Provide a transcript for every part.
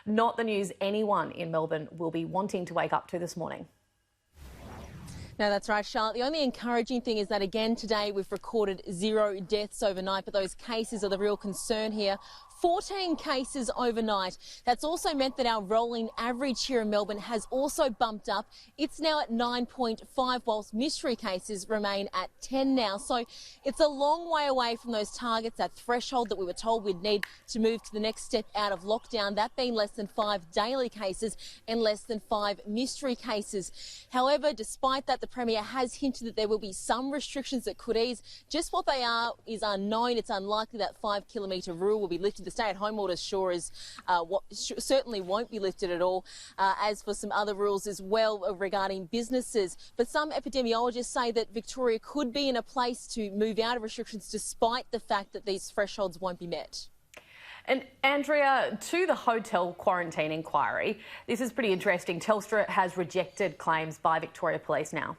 Not the news anyone in Melbourne will be wanting to wake up to this morning. No, that's right, Charlotte. The only encouraging thing is that, again, today we've recorded 0 deaths overnight, but those cases are the real concern here. 14 cases overnight. That's also meant that our rolling average here in Melbourne has also bumped up. It's now at 9.5, whilst mystery cases remain at 10 now. So it's a long way away from those targets, that threshold that we were told we'd need to move to the next step out of lockdown, that being less than 5 daily cases and less than 5 mystery cases. However, despite that, the Premier has hinted that there will be some restrictions that could ease. Just what they are is unknown. It's unlikely that 5-kilometre rule will be lifted. The stay-at-home order certainly won't be lifted at all, as for some other rules as well regarding businesses. But some epidemiologists say that Victoria could be in a place to move out of restrictions despite the fact that these thresholds won't be met. And Andrea, to the hotel quarantine inquiry, this is pretty interesting. Telstra has rejected claims by Victoria Police now.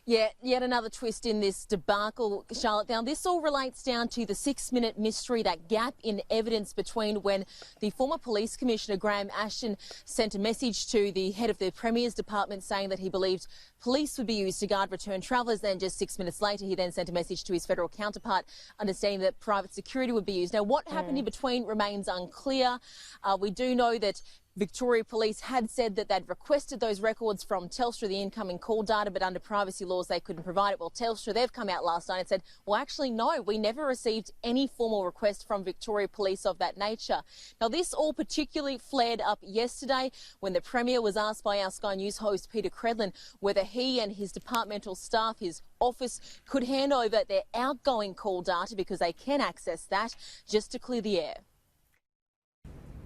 Yeah, yet another twist in this debacle, Charlotte. Now, this all relates down to the 6-minute mystery, that gap in evidence between when the former Police Commissioner, Graham Ashton, sent a message to the head of the Premier's department saying that he believed police would be used to guard returned travellers. Then just 6 minutes later, he then sent a message to his federal counterpart understanding that private security would be used. Now, what happened in between remains unclear. We do know that Victoria Police had said that they'd requested those records from Telstra, the incoming call data, but under privacy laws they couldn't provide it. Well, Telstra, they've come out last night and said, well, actually, no, we never received any formal request from Victoria Police of that nature. Now, this all particularly flared up yesterday when the Premier was asked by our Sky News host, Peter Credlin, whether he and his departmental staff, his office, could hand over their outgoing call data, because they can access that, just to clear the air.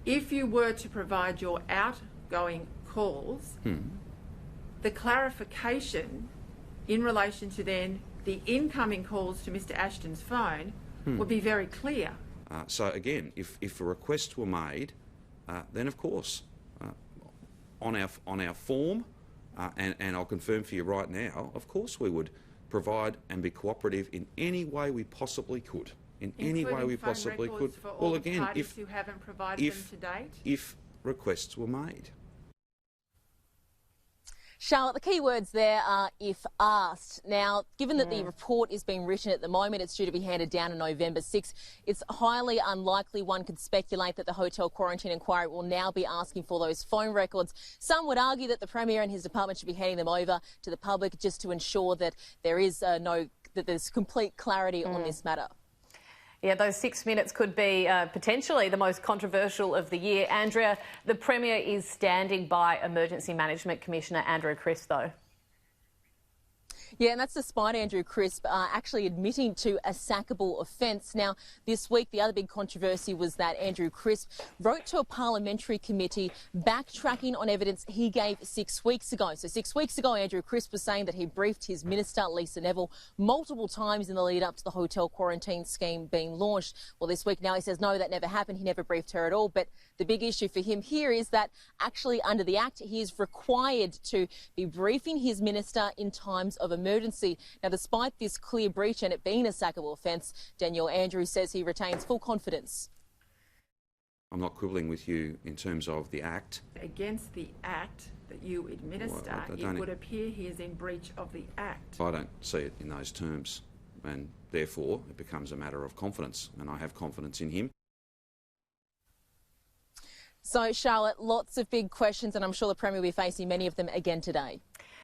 If you were to provide your outgoing calls, the clarification in relation to then the incoming calls to Mr Ashton's phone would be very clear. So again, if a request were made, then of course, on our form, and I'll confirm for you right now, of course we would provide and be cooperative in any way we possibly could. In any way we possibly could. Well, again, if who haven't provided them to date, if requests were made. Charlotte, the key words there are if asked. Now, given that the report is being written at the moment, it's due to be handed down on November 6th, it's highly unlikely one could speculate that the hotel quarantine inquiry will now be asking for those phone records. Some would argue that the Premier and his department should be handing them over to the public just to ensure that there is there's complete clarity on this matter. Yeah, those 6 minutes could be potentially the most controversial of the year. Andrea, the Premier is standing by Emergency Management Commissioner Andrew Crisp, though. Yeah, and that's despite Andrew Crisp actually admitting to a sackable offence. Now, this week, the other big controversy was that Andrew Crisp wrote to a parliamentary committee backtracking on evidence he gave 6 weeks ago. So 6 weeks ago, Andrew Crisp was saying that he briefed his minister, Lisa Neville, multiple times in the lead up to the hotel quarantine scheme being launched. Well, this week now he says, no, that never happened. He never briefed her at all. But the big issue for him here is that actually under the Act, he is required to be briefing his minister in times of emergency. Now, despite this clear breach and it being a sackable offence, Daniel Andrews says he retains full confidence. I'm not quibbling with you in terms of the Act. Against the Act that you administer, it would appear he is in breach of the Act. I don't see it in those terms, and therefore it becomes a matter of confidence, and I have confidence in him. So, Charlotte, lots of big questions, and I'm sure the Premier will be facing many of them again today.